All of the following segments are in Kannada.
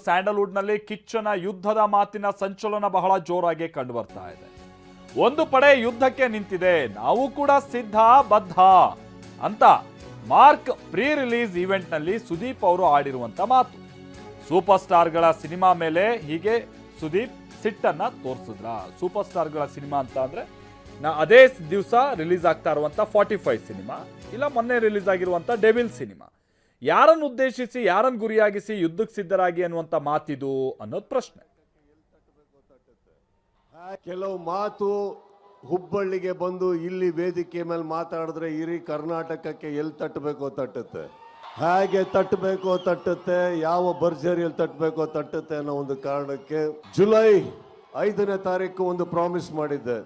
ಸ್ಯಾಂಡಲ್ವುಡ್ನಲ್ಲಿ ಕಿಚ್ಚನ ಯುದ್ಧದ ಮಾತಿನ ಸಂಚಲನ ಬಹಳ ಜೋರಾಗಿ ಕಂಡು ಬರ್ತಾ ಇದೆ. ಒಂದು ಪಡೆ ಯುದ್ಧಕ್ಕೆ ನಿಂತಿದೆ, ನಾವು ಕೂಡ ಸಿದ್ಧ ಬದ್ಧ ಅಂತ ಮಾರ್ಕ್ ಪ್ರೀ ರಿಲೀಸ್ ಈವೆಂಟ್ ನಲ್ಲಿ ಸುದೀಪ್ ಅವರು ಆಡಿರುವಂತ ಮಾತು. ಸೂಪರ್ ಸ್ಟಾರ್ಗಳ ಸಿನಿಮಾ ಮೇಲೆ ಹೀಗೆ ಸುದೀಪ್ ಸಿಟ್ಟನ್ನ ತೋರಿಸಿದ್ರ. ಸೂಪರ್ ಸ್ಟಾರ್ಗಳ ಸಿನಿಮಾ ಅಂತ ಅಂದ್ರೆ ಅದೇ ದಿವಸ ರಿಲೀಸ್ ಆಗ್ತಾ ಇರುವಂತ 45 ಸಿನಿಮಾ, ಇಲ್ಲ ಮೊನ್ನೆ ರಿಲೀಸ್ ಆಗಿರುವಂತ ಡೆವಿಲ್ ಸಿನಿಮಾ. ಯಾರನ್ನು ಉದ್ದೇಶಿಸಿ, ಯಾರನ್ನು ಗುರಿಯಾಗಿಸಿ ಯುದ್ಧಕ್ಕೆ ಸಿದ್ಧರಾಗಿ ಅನ್ನುವಂತ ಮಾತಿದು ಅನ್ನೋದು ಪ್ರಶ್ನೆ. ಕೆಲವು ಮಾತು ಹುಬ್ಬಳ್ಳಿಗೆ ಬಂದು ಇಲ್ಲಿ ವೇದಿಕೆ ಮೇಲೆ ಮಾತಾಡಿದ್ರೆ ಇಡೀ ಕರ್ನಾಟಕಕ್ಕೆ ಎಲ್ಲಿ ತಟ್ಟಬೇಕೋ ತಟ್ಟುತ್ತೆ, ಹೇಗೆ ತಟ್ಟಬೇಕೋ ತಟ್ಟುತ್ತೆ, ಯಾವ ಭರ್ಜರಿಯಲ್ಲಿ ತಟ್ಟಬೇಕೋ ತಟ್ಟುತ್ತೆ ಅನ್ನೋ ಒಂದು ಕಾರಣಕ್ಕೆ ಜುಲೈ 5ನೇ ತಾರೀಕು ಒಂದು ಪ್ರಾಮಿಸ್ ಮಾಡಿದ್ದೆ,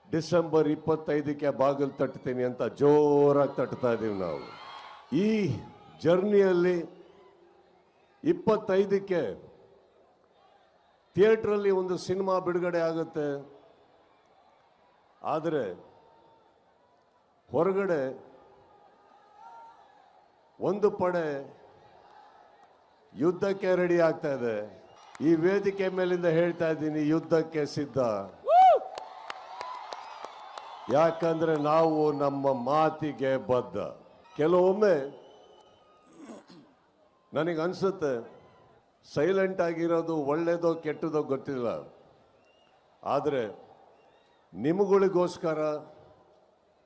ಡಿಸೆಂಬರ್ 25ಕ್ಕೆ ಬಾಗಿಲು ತಟ್ತೀನಿ ಅಂತ ಜೋರಾಗಿ ತಟ್ತಾ ಇದೀವಿ ನಾವು. ಈ ಜರ್ನಿಯಲ್ಲಿ 25ಕ್ಕೆ ಥಿಯೇಟ್ರಲ್ಲಿ ಒಂದು ಸಿನಿಮಾ ಬಿಡುಗಡೆ ಆಗುತ್ತೆ. ಆದರೆ ಹೊರಗಡೆ ಒಂದು ಪಡೆ ಯುದ್ಧಕ್ಕೆ ರೆಡಿ ಆಗ್ತಾ ಇದೆ. ಈ ವೇದಿಕೆ ಮೇಲಿಂದ ಹೇಳ್ತಾ ಇದ್ದೀನಿ, ಯುದ್ಧಕ್ಕೆ ಸಿದ್ಧ. ಯಾಕಂದ್ರೆ ನಾವು ನಮ್ಮ ಮಾತಿಗೆ ಬದ್ಧ. ಕೆಲವೊಮ್ಮೆ ನನಗನ್ಸುತ್ತೆ ಸೈಲೆಂಟ್ ಆಗಿರೋದು ಒಳ್ಳೇದೋ ಕೆಟ್ಟದೋ ಗೊತ್ತಿಲ್ಲ, ಆದರೆ ನಿಮಗಳಿಗೋಸ್ಕರ,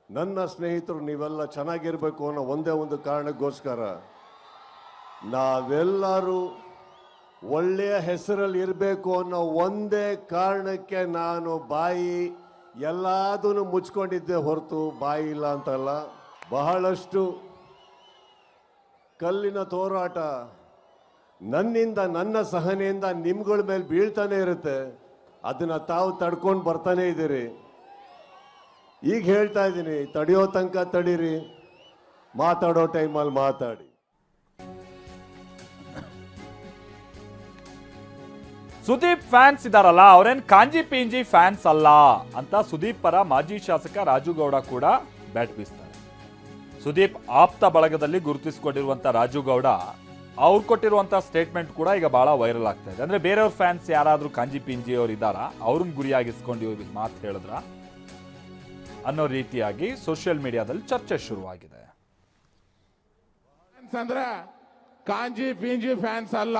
ನನ್ನ ಸ್ನೇಹಿತರು ನೀವೆಲ್ಲ ಚೆನ್ನಾಗಿರ್ಬೇಕು ಅನ್ನೋ ಒಂದೇ ಒಂದು ಕಾರಣಕ್ಕೋಸ್ಕರ ನಾವೆಲ್ಲರೂ ಒಳ್ಳೆಯ ಹೆಸರಲ್ಲಿ ಇರಬೇಕು ಅನ್ನೋ ಒಂದೇ ಕಾರಣಕ್ಕೆ ನಾನು ಬಾಯಿ ಎಲ್ಲದನ್ನು ಮುಚ್ಕೊಂಡಿದ್ದೆ ಹೊರತು ಬಾಯಿ ಇಲ್ಲ ಅಂತಲ್ಲ. ಬಹಳಷ್ಟು ಕಲ್ಲಿನ ಹೋರಾಟ ನನ್ನಿಂದ, ನನ್ನ ಸಹನೆಯಿಂದ ನಿಮ್ಗಳ ಮೇಲೆ ಬೀಳ್ತಾನೆ ಇರುತ್ತೆ. ಅದನ್ನ ತಾವು ತಡ್ಕೊಂಡು ಬರ್ತಾನೆ ಇದ್ದೀರಿ. ಈಗ ಹೇಳ್ತಾ ಇದ್ದೀನಿ, ತಡೆಯೋ ತನಕ ತಡೀರಿ, ಮಾತಾಡೋ ಟೈಮಲ್ಲಿ ಮಾತಾಡಿ. ಸುದೀಪ್ ಫ್ಯಾನ್ಸ್ ಇದಾರಲ್ಲ, ಅವ್ರೇನ್ ಕಾಂಜಿ ಪಿಂಜಿ ಫ್ಯಾನ್ಸ್ ಅಲ್ಲ ಅಂತ ಸುದೀಪ್ ಪರ ಮಾಜಿ ಶಾಸಕ ರಾಜುಗೌಡ ಕೂಡ ಬ್ಯಾಟ್ ಬೀಸ್ತಾರೆ. ಸುದೀಪ್ ಆಪ್ತ ಬಳಗದಲ್ಲಿ ಗುರುತಿಸಿಕೊಂಡಿರುವಂತ ರಾಜುಗೌಡ ಅವ್ರು ಕೊಟ್ಟಿರುವಂತ ಸ್ಟೇಟ್ಮೆಂಟ್ ಕೂಡ ಈಗ ಬಹಳ ವೈರಲ್ ಆಗ್ತಾ ಇದೆ. ಅಂದ್ರೆ ಬೇರೆಯವ್ರ ಫ್ಯಾನ್ಸ್ ಯಾರಾದ್ರೂ ಕಾಂಜಿ ಪಿಂಜಿ ಅವ್ರು ಇದ್ದಾರಾ, ಅವ್ರನ್ನ ಗುರಿಯಾಗಿಸ್ಕೊಂಡು ಮಾತು ಹೇಳಿದ್ರ ಅನ್ನೋ ರೀತಿಯಾಗಿ ಸೋಷಿಯಲ್ ಮೀಡಿಯಾದಲ್ಲಿ ಚರ್ಚೆ ಶುರುವಾಗಿದೆ. ಅಂದ್ರೆ ಕಾಂಜಿ ಪಿಂಜಿ ಫ್ಯಾನ್ಸ್ ಅಲ್ಲ,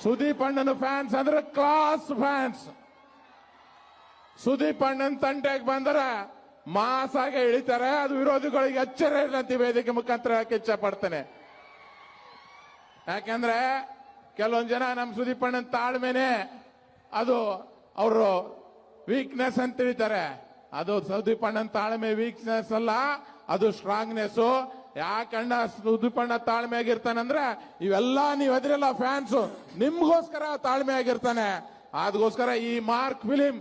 ಸುದೀಪ್ ಅಣ್ಣನ ಫ್ಯಾನ್ಸ್ ಅಂದ್ರೆ ಕ್ಲಾಸ್ ಫ್ಯಾನ್ಸ್. ಸುದೀಪ್ ಅಣ್ಣನ ತಂಟೆಗೆ ಬಂದರೆ ಮಾಸಾಗೆ ಇಳಿತಾರೆ. ಅದು ವಿರೋಧಿಗಳಿಗೆ ಎಚ್ಚರ ಇಲ್ಲಂತ ವೇದಿಕೆ ಮುಖಾಂತರ ಇಚ್ಛೆ ಪಡ್ತೇನೆ. ಯಾಕೆಂದ್ರೆ ಕೆಲವೊಂದು ಜನ ನಮ್ಮ ಸುದೀಪ್ ಅಣ್ಣನ ತಾಳ್ಮೆನೆ ಅದು ಅವರು ವೀಕ್ನೆಸ್ ಅಂತ ತಿಳಿತಾರೆ. ಅದು ಸುದೀಪ್ ಅಣ್ಣನ ತಾಳ್ಮೆ ವೀಕ್ನೆಸ್ ಅಲ್ಲ, ಅದು ಸ್ಟ್ರಾಂಗ್ನೆಸ್. ಯಾಕಣ್ಣ ಸುದೀಪ್ ಅಣ್ಣ ತಾಳ್ಮೆ ಆಗಿರ್ತಾನಂದ್ರೆ ಇವೆಲ್ಲ ನೀವ್ ಅದ್ರೆಲ್ಲ ಫ್ಯಾನ್ಸು ನಿಮ್ಗೋಸ್ಕರ ತಾಳ್ಮೆ ಆಗಿರ್ತಾನೆ. ಅದಕ್ಕೋಸ್ಕರ ಈ ಮಾರ್ಕ್ ಫಿಲಿಂ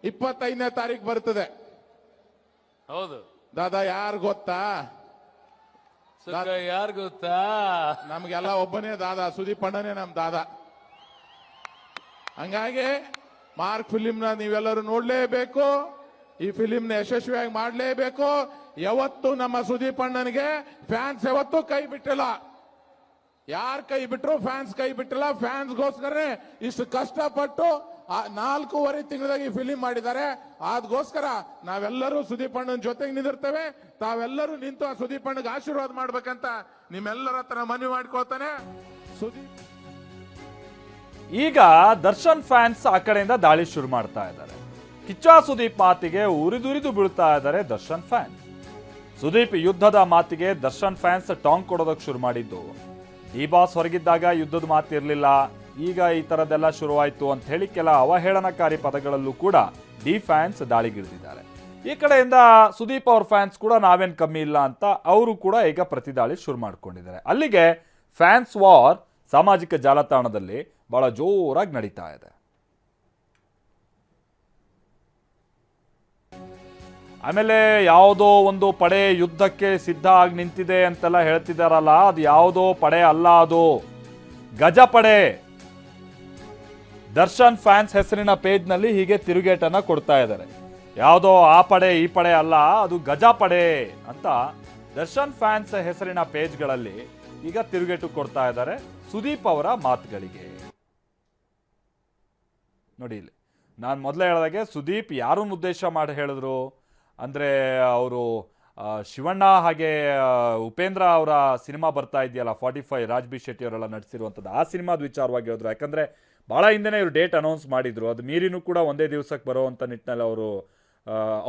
25ನೇ ತಾರೀಕು ಬರ್ತದೆ. ಹೌದು ದಾದಾ, ಯಾರು ಗೊತ್ತಾ? ಯಾರು ಗೊತ್ತಾ? ನಮ್ಗೆಲ್ಲ ಒಬ್ಬನೇ ದಾದಾ, ಸುದೀಪ್ ಅಣ್ಣನೇ ನಮ್ ದಾದಾ. ಹಂಗಾಗಿ ಮಾರ್ಕ್ ಫಿಲಿಂನ ನೀವೆಲ್ಲರೂ ನೋಡ್ಲೇಬೇಕು. ಈ ಫಿಲಿಂನ ಯಶಸ್ವಿಯಾಗಿ ಮಾಡಲೇಬೇಕು. ಯಾವತ್ತು ನಮ್ಮ ಸುದೀಪ್ ಅಣ್ಣನಿಗೆ ಫ್ಯಾನ್ಸ್ ಯಾವತ್ತೂ ಕೈ ಬಿಟ್ಟಿಲ್ಲ. ಯಾರು ಕೈ ಬಿಟ್ರು ಫ್ಯಾನ್ಸ್ ಕೈ ಬಿಟ್ಟಿಲ್ಲ. ಫ್ಯಾನ್ಸ್ಗೋಸ್ಕರ ಇಷ್ಟು ಕಷ್ಟಪಟ್ಟು 4.5 ತಿಂಗಳಾಗಿ ಫಿಲಿಂ ಮಾಡಿದ್ದಾರೆ. ಅದಕ್ಕೋಸ್ಕರ ನಾವೆಲ್ಲರೂ ಸುದೀಪ್ ಅಣ್ಣನ ಜೊತೆಗೆ ನಿಂದಿರ್ತೇವೆ. ತಾವೆಲ್ಲರೂ ನಿಂತು ಆ ಸುದೀಪ್ ಅಣ್ಣಗೆ ಆಶೀರ್ವಾದ ಮಾಡ್ಬೇಕಂತ ನಿಮ್ಮೆಲ್ಲರ ಹತ್ರ ಮನವಿ ಮಾಡ್ಕೊಳ್ತಾನೆ. ಸುದೀಪ್ ಈಗ ದರ್ಶನ್ ಫ್ಯಾನ್ಸ್ ಆ ಕಡೆಯಿಂದ ದಾಳಿ ಶುರು ಮಾಡ್ತಾ ಇದ್ದಾರೆ. ಕಿಚ್ಚ ಸುದೀಪ್ ಮಾತಿಗೆ ಉರಿದುರಿದು ಬೀಳ್ತಾ ಇದ್ದಾರೆ ದರ್ಶನ್ ಫ್ಯಾನ್ಸ್. ಸುದೀಪ್ ಯುದ್ಧದ ಮಾತಿಗೆ ದರ್ಶನ್ ಫ್ಯಾನ್ಸ್ ಟಾಂಗ್ ಕೊಡೋದಕ್ಕೆ ಶುರು ಮಾಡಿದ್ದು. ಡಿ ಬಾಸ್ ಹೊರಗಿದ್ದಾಗ ಯುದ್ಧದ ಮಾತು ಇರಲಿಲ್ಲ, ಈಗ ಈ ತರದೆಲ್ಲ ಶುರುವಾಯ್ತು ಅಂತ ಹೇಳಿ ಕೆಲ ಅವಹೇಳನಕಾರಿ ಪದಗಳಲ್ಲೂ ಕೂಡ ಡಿ ಫ್ಯಾನ್ಸ್ ದಾಳಿಗಿಳಿದಿದ್ದಾರೆ. ಈ ಕಡೆಯಿಂದ ಸುದೀಪ್ ಅವ್ರ ಫ್ಯಾನ್ಸ್ ಕೂಡ ನಾವೇನ್ ಕಮ್ಮಿ ಇಲ್ಲ ಅಂತ ಅವರು ಕೂಡ ಈಗ ಪ್ರತಿದಾಳಿ ಶುರು ಮಾಡ್ಕೊಂಡಿದ್ದಾರೆ. ಅಲ್ಲಿಗೆ ಫ್ಯಾನ್ಸ್ ವಾರ್ ಸಾಮಾಜಿಕ ಜಾಲತಾಣದಲ್ಲಿ ಬಹಳ ಜೋರಾಗಿ ನಡೀತಾ ಇದೆ. ಆಮೇಲೆ ಯಾವುದೋ ಒಂದು ಪಡೆ ಯುದ್ಧಕ್ಕೆ ಸಿದ್ಧ ಆಗಿ ನಿಂತಿದೆ ಅಂತೆಲ್ಲ ಹೇಳ್ತಿದಾರಲ್ಲ, ಅದು ಯಾವುದೋ ಪಡೆ ಅಲ್ಲ, ಅದು ಗಜಪಡೆ. ದರ್ಶನ್ ಫ್ಯಾನ್ಸ್ ಹೆಸರಿನ ಪೇಜ್ನಲ್ಲಿ ಹೀಗೆ ತಿರುಗೇಟನ್ನ ಕೊಡ್ತಾ ಇದ್ದಾರೆ. ಯಾವುದೋ ಆ ಪಡೆ ಈ ಪಡೆ ಅಲ್ಲ, ಅದು ಗಜಪಡೆ ಅಂತ ದರ್ಶನ್ ಫ್ಯಾನ್ಸ್ ಹೆಸರಿನ ಪೇಜ್ಗಳಲ್ಲಿ ಈಗ ತಿರುಗೇಟು ಕೊಡ್ತಾ ಇದ್ದಾರೆ ಸುದೀಪ್ ಅವರ ಮಾತುಗಳಿಗೆ. ನೋಡಿ ಇಲ್ಲಿ ನಾನು ಮೊದಲೇ ಹೇಳಿದಾಗೆ ಸುದೀಪ್ ಯಾರನ್ನು ಉದ್ದೇಶ ಮಾಡಿ ಹೇಳಿದ್ರು ಅಂದರೆ ಅವರು ಶಿವಣ್ಣ ಹಾಗೆ ಉಪೇಂದ್ರ ಅವರ ಸಿನಿಮಾ ಬರ್ತಾ ಇದೆಯಲ್ಲ 45 ರಾಜ್ ಬಿ ಶೆಟ್ಟಿ ಅವರೆಲ್ಲ ನಟಿಸಿರುವಂಥದ್ದು, ಆ ಸಿನಿಮಾದ ವಿಚಾರವಾಗಿ ಹೇಳಿದ್ರು. ಯಾಕಂದರೆ ಭಾಳ ಹಿಂದೆನೇ ಇವರು ಡೇಟ್ ಅನೌನ್ಸ್ ಮಾಡಿದ್ರು, ಅದು ಮೀರಿನೂ ಕೂಡ ಒಂದೇ ದಿವಸಕ್ಕೆ ಬರೋವಂಥ ನಿಟ್ಟಿನಲ್ಲಿ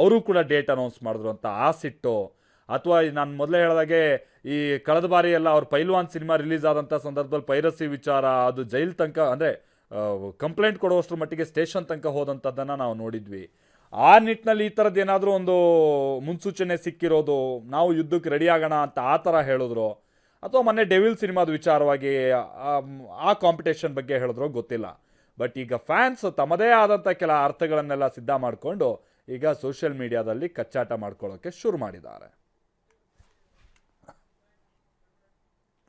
ಅವರು ಕೂಡ ಡೇಟ್ ಅನೌನ್ಸ್ ಮಾಡಿದ್ರು ಅಂತ ಆ ಸಿಟ್ಟು, ಅಥವಾ ನಾನು ಮೊದಲೇ ಹೇಳಿದಾಗೆ ಈ ಕಳೆದ ಬಾರಿ ಎಲ್ಲ ಅವ್ರ ಪೈಲ್ವಾನ್ ಸಿನಿಮಾ ರಿಲೀಸ್ ಆದಂಥ ಸಂದರ್ಭದಲ್ಲಿ ಪೈರಸಿ ವಿಚಾರ ಅದು ಜೈಲ್ ತನಕ ಅಂದರೆ ಕಂಪ್ಲೇಂಟ್ ಕೊಡುವಷ್ಟರ ಮಟ್ಟಿಗೆ ಸ್ಟೇಷನ್ ತನಕ ಹೋದಂಥದ್ದನ್ನು ನಾವು ನೋಡಿದ್ವಿ. ಆ ನಿಟ್ಟಿನಲ್ಲಿ ಈ ಥರದ್ದು ಏನಾದರೂ ಒಂದು ಮುನ್ಸೂಚನೆ ಸಿಕ್ಕಿರೋದು, ನಾವು ಯುದ್ಧಕ್ಕೆ ರೆಡಿ ಆಗೋಣ ಅಂತ ಆ ಥರ ಹೇಳಿದ್ರು, ಅಥವಾ ಮೊನ್ನೆ ಡೆವಿಲ್ ಸಿನಿಮಾದ ವಿಚಾರವಾಗಿ ಆ ಕಾಂಪಿಟೇಷನ್ ಬಗ್ಗೆ ಹೇಳಿದ್ರು ಗೊತ್ತಿಲ್ಲ. ಬಟ್ ಈಗ ಫ್ಯಾನ್ಸ್ ತಮ್ಮದೇ ಆದಂಥ ಕೆಲ ಅರ್ಥಗಳನ್ನೆಲ್ಲ ಸಿದ್ಧ ಮಾಡಿಕೊಂಡು ಈಗ ಸೋಷಿಯಲ್ ಮೀಡಿಯಾದಲ್ಲಿ ಕಚ್ಚಾಟ ಮಾಡ್ಕೊಳ್ಳೋಕ್ಕೆ ಶುರು ಮಾಡಿದ್ದಾರೆ.